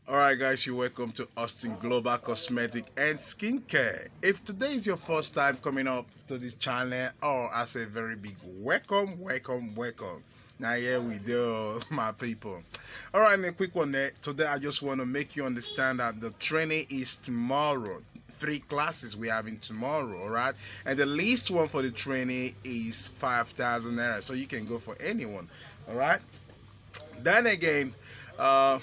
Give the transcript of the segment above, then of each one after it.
Alright guys, you're welcome to Austin Global Cosmetic and Skincare. If today is your first time coming up to this channel, I say very big welcome. Now here we go, my people. Alright, a quick one there. Today I just want to make you understand that the training is tomorrow. 3 classes we having tomorrow, alright? And the least one for the training is 5,000 naira. So you can go for anyone, alright? Then again, uh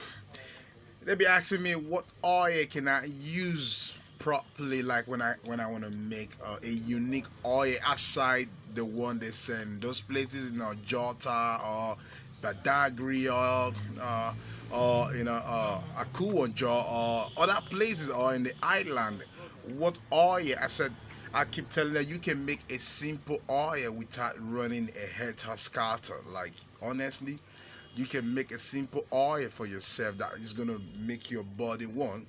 they be asking me what oil can I use properly, like when I want to make a unique oil outside the one they send those places, Jota or Badagry or a cool one or other places or in the island. What oil? I said I keep telling her you can make a simple oil without running a hair scatter. Like honestly, you can make a simple oil for yourself that is gonna make your body one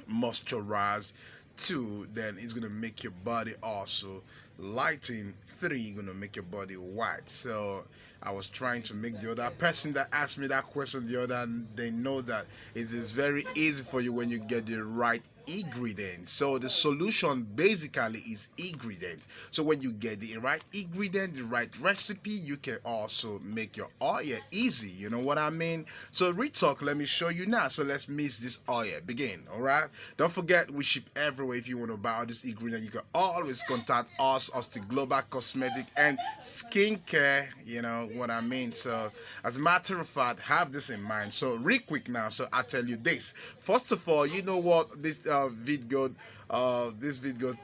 moisturize, two, then it's gonna make your body also lighten, three, gonna make your body white. So I was trying to make the other person that asked me that question the other, they know that it is very easy for you when you get the right ingredients. So the solution basically is ingredients. So when you get the right ingredient, the right recipe, you can also make your oil easy. You know what I mean? So retalk, let me show you now. So let's mix this oil. Begin. All right. Don't forget we ship everywhere. If you want to buy all this ingredient, you can always contact us, the Global Cosmetic and Skincare. You know what I mean? So as a matter of fact, have this in mind. So real quick now. So I tell you this. First of all, you know what this video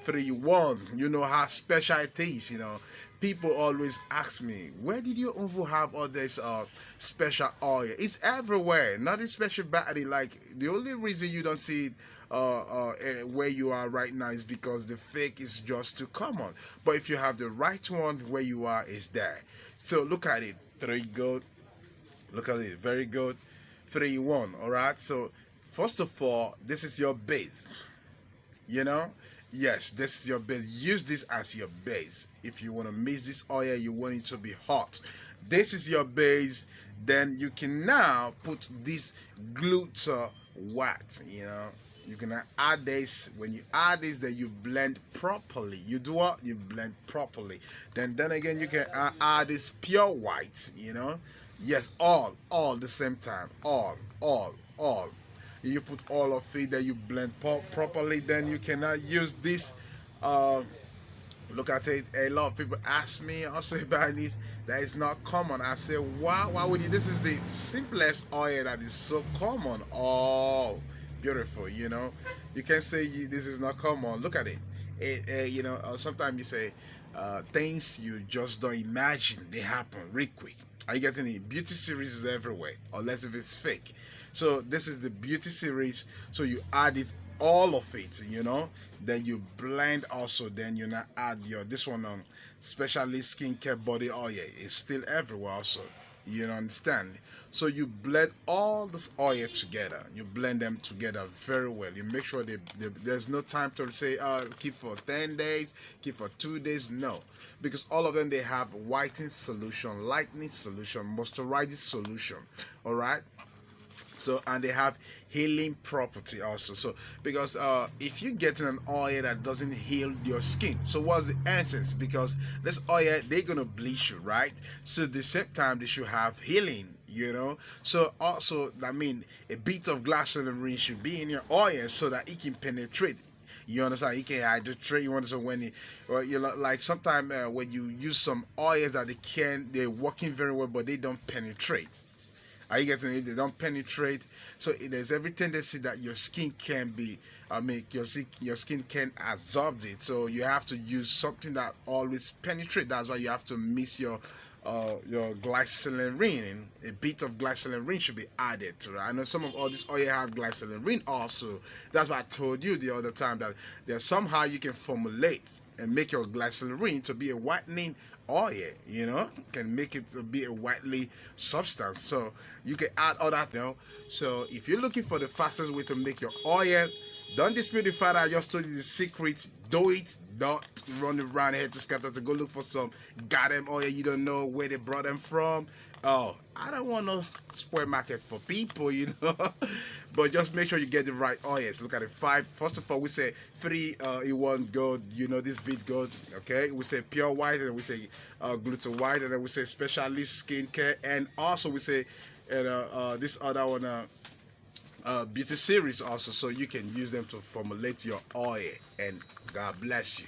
3-1, you know how special it is. People always ask me, where did you even have all this special oil? It's everywhere, not especially battery. Like the only reason you don't see it where you are right now is because the fake is just too common. But if you have the right one, where you are is there. So look at it. 3 good. Look at it. Very good. 3-1. All right. So first of all, this is your base. Yes, this is your base. Use this as your base. If you want to mix this oil, you want it to be hot. This is your base. Then you can now put this gluta wax. You can add this. When you add this, then you blend properly. You do what? You blend properly. Then again, you can add this pure white. Yes, all the same time. All. You put all of it, then you blend properly. Then you cannot use this. Look at it. A lot of people ask me also about this. That is not common. I say, why would you? This is the simplest oil that is so common. Oh, beautiful. You can say this is not common. Look at it. Sometimes you say things you just don't imagine they happen real quick. Are you getting it? Beauty series is everywhere, unless if it's fake. So this is the beauty series. So you add it, all of it, Then you blend also. Then you now add your this one on specially skincare body oil. It's still everywhere also. You understand? So you blend all this oil together. You blend them together very well. You make sure there's no time to say, keep for 10 days, keep for 2 days. No. Because all of them, they have whitening solution, lightening solution, moisturizing solution. All right? So, and they have healing property also. So because if you get an oil that doesn't heal your skin, so what's the essence? Because this oil, they're gonna bleach you, right? So at the same time they should have healing. So also, I mean, a bit of glycerin should be in your oil so that it can penetrate. You understand? It can hydrate. You understand when like sometimes when you use some oils that they're working very well, but they don't penetrate. Are you getting it? They don't penetrate. So there's every tendency that your skin can be, your skin can absorb it. So you have to use something that always penetrate. That's why you have to mix your glycerin. A bit of glycerin should be added to it. I know some of all this oil have glycerin also. That's why I told you the other time that there's somehow you can formulate and make your glycerin to be a whitening oil, can make it to be a whitely substance. So you can add all that. So if you're looking for the fastest way to make your oil, don't dispute the fact that I just told you the secret. Do it. Don't run around here to scatter to go look for some goddamn oil you don't know where they brought them from. Oh, I don't want to spoil market for people, but just make sure you get the right oils. Look at it. Five. First of all, we say three in one gold. This vid gold. Okay, we say pure white, and we say gluten white, and then we say specialist skincare, and also we say and this other one. Beauty series also, so you can use them to formulate your oil, and God bless you.